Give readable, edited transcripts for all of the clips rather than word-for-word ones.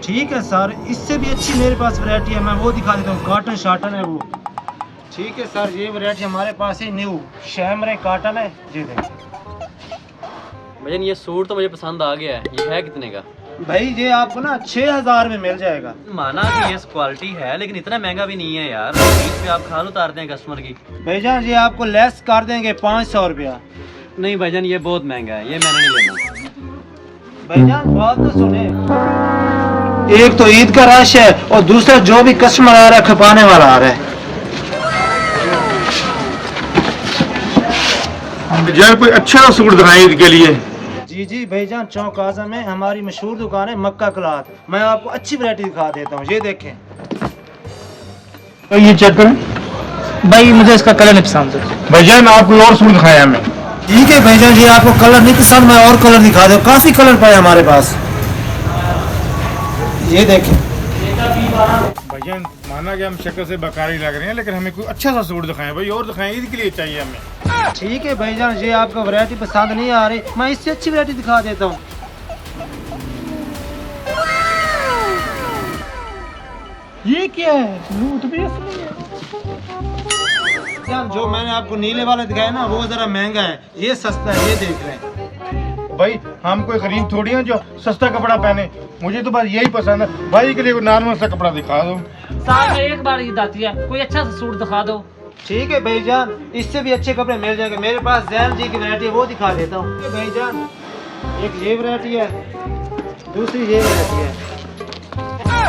ठीक है सर, इससे भी अच्छी मेरे पास वैरायटी है, मैं वो दिखा देता हूँ। कॉटन शाटन है वो। ठीक है सर, ये वैरायटी हमारे पास है न्यू शैमरे कॉटन है। ये देखिए भैया ये सूट तो मुझे पसंद आ गया है। ये है कितने का? भाई ये आपको ना 6000 में मिल जाएगा। माना कि ये क्वालिटी है लेकिन इतना महंगा भी नहीं है यार। बीच में आप खाल उतारते हैं कस्टमर की। भाईजान ये आपको लेस कर देंगे 500 रुपया। नहीं भाईजान ये बहुत महंगा है, ये मैंने नहीं लेना। भाईजान बात तो सुने, एक तो ईद का रश है और दूसरा जो भी कस्टमर आ रहा है खपाने वाला आ रहा है। यार कोई अच्छा सूट दिखाएं ईद के लिए। जी जी भाईजान, चौक आजम में हमारी मशहूर दुकान है मक्का क्लॉथ। मैं आपको अच्छी वैरायटी दिखा देता हूँ। ये देखें, तो ये चेक करें भाई मुझे इसका कलर नहीं पसंद है। भाईजान, आप कोई और सूट दिखाएं हमें। ठीक है भाईजान, ये आपको कलर नहीं पसंद, मैं और कलर दिखा दूँ। काफी कलर पाए हमारे पास। ये देखें भाईजान, माना कि हम शक्ल से बकारी लग रहे हैं लेकिन हमें कोई अच्छा सा सूट दिखाएं भाई, और दिखाएं, ईद के लिए चाहिए हमें। ठीक है भाईजान, ये आपको वैरायटी पसंद नहीं आ रही, मैं इससे अच्छी वैरायटी दिखा देता हूँ। ये क्या है? सूट भी असली है। जो मैंने आपको नीले वाला दिखाया ना वो जरा महंगा है, ये सस्ता है। ये देख रहे हैं भाई हम कोई गरीब थोड़ी हैं जो सस्ता कपड़ा पहने। मुझे तो बस यही पसंद है। भाई के लिए कोई नॉर्मल सा कपड़ा दिखा दो। साल में एक बार ईद आती है, कोई अच्छा सा सूट दिखा दो। ठीक है भाईजान, इससे भी अच्छे कपड़े मिल जाएंगे मेरे पास। जैन जी की वैरायटी है वो दिखा देता हूँ। ये भाईजान, एक ये वैरायटी है, दूसरी ये वैरायटी है।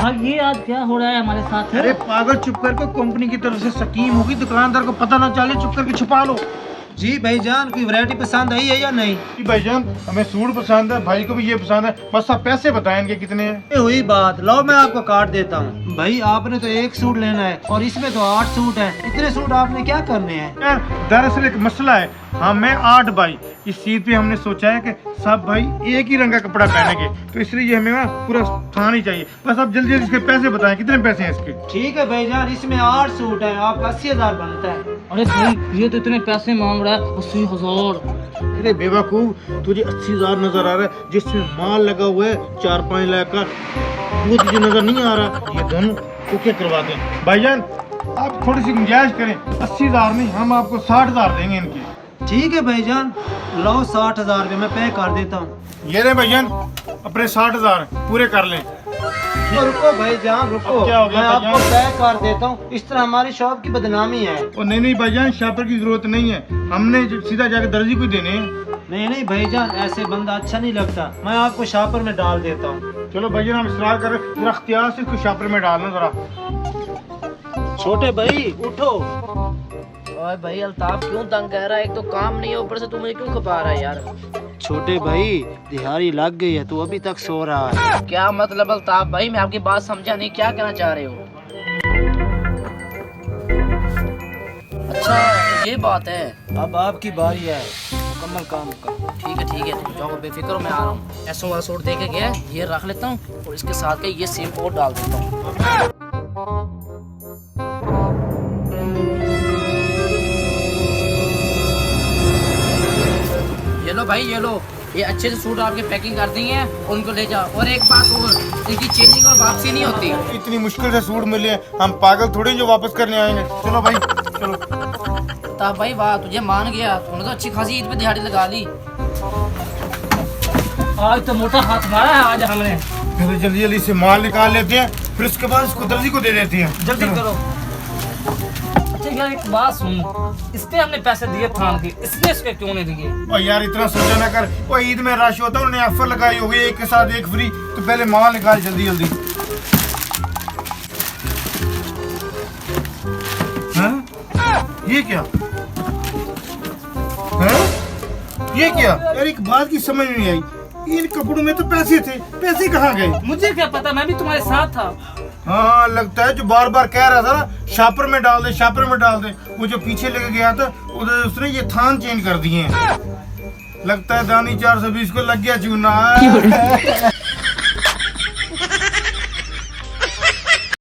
हाँ ये आज क्या हो रहा है हमारे साथ? अरे पागल, चुप करके कंपनी की तरफ से स्कीम होगी, दुकानदार को पता ना चले, चुप करके छुपा लो। जी भाईजान, कोई वैरायटी पसंद आई है या नहीं? जी भाईजान, हमें सूट पसंद है, भाई को भी ये पसंद है, बस आप पैसे बताएं इनके कितने हैं। ये हुई बात, लो मैं आपको काट देता हूँ। भाई आपने तो एक सूट लेना है और इसमें तो 8 सूट हैं। इतने सूट आपने क्या करने हैं? यार दरअसल एक मसला है, हमें 8 भाई, इस चीज पे हमने सोचा है कि सब भाई एक ही रंग का कपड़ा पहनेंगे, तो इसलिए हमें ना पूरा थान ही चाहिए। बस आप जल्दी जल्दी इसके पैसे बताएं, कितने पैसे हैं इसके। ठीक है भाईजान, इसमें 8 सूट हैं, आपका 80,000 बनता है। अरे भाई ये तो इतने पैसे मांग रहा है, 80,000। अरे बेवकूफ, तुझे 80,000 नजर आ रहा है, जिसमें माल लगा हुआ है 4-5 लाख का, वो तुझे नजर नहीं आ रहा। ये दोनों ओके करवा दें भाईजान, आप थोड़ी सी गुंजाइश करें। 80,000 नहीं, हम आपको 60,000 देंगे इनके। ठीक है भाईजान, लो 60,000 रुपये मैं पे कर देता हूँ। ये रहे भाईजान, अपने 60,000 पूरे कर लें। रुको भाईजान रुको, अब क्या हो गया मैं आपको भाईजान? पे कर देता हूँ। इस तरह हमारी शॉप की बदनामी है। और नहीं भाईजान, शापर की जरूरत नहीं है, हमने सीधा जाकर दर्जी को देने हैं। नहीं भाईजान, ऐसे बंदा अच्छा नहीं लगता, मैं आपको शापर में डाल देता हूँ। चलो भाईजान, हम इसरार करें, जरा अख्तियार से इसको शापर में डालना जरा। छोटे भाई उठो। ओए भाई अल्ताफ क्यों तंग कह रहा है? एक तो काम नहीं है, ऊपर से तू मुझे क्यों खपा रहा है यार? छोटे भाई दिहाड़ी लग गई है, तू अभी तक सो रहा है। क्या मतलब अल्ताफ भाई, मैं आपकी बात समझा नहीं, क्या कहना चाह रहे हो? अच्छा ये बात है। अब आपकी बारी है मुकम्मल काम का। ठीक है तुम जाओ, बेफिक्र हो, मैं आ रहा हूँ। ऐसा वाला सूट दे के गया, ये रख लेता हूँ और इसके साथ के ये सेम कोट डाल देता हूँ। ये लो भाई, ये लो, ये अच्छे से सूट आपके पैकिंग कर दी हैं, उनको ले जाओ। और एक बात और, इनकी चेंजिंग और वापसी नहीं होती। इतनी मुश्किल से सूट मिले, हम पागल थोड़ी जो वापस करने आएंगे। चलो भाई चलो। तब भाई वाह, तुझे मान गया, तूने तो अच्छी खासी ईद पे दिहाड़ी लगा ली। आज तो मोटा हाथ मारा है आज हमने। फिर जल्दी जल्दी से माल निकाल लेते हैं, फिर उसके बाद इसको दर्जी को दे देते हैं। जल्दी करो। अच्छा यार एक बात सुन, इसके हमने पैसे दिए थान के, इसने इसके क्यों नहीं दिए? और यार इतना सोचा ना कर, वो ईद में रश होता है, उन्होंने ऑफर लगाई होगी एक के साथ एक फ्री, तो पहले माल निकाल जल्दी जल्दी। हाँ? ये क्या है? ये क्या यार, एक बात की समझ नहीं आई, इन कपड़ों में तो पैसे थे, पैसे कहाँ गए? मुझे क्या पता, मैं भी तुम्हारे साथ था। हाँ लगता है जो बार बार कह रहा था ना शापर में डाल दे, शापर में डाल दे, वो जो पीछे लेके गया था उधर उसने ये थान चेंज कर दिए हैं। लगता है दानी 420 को लग गया चूना।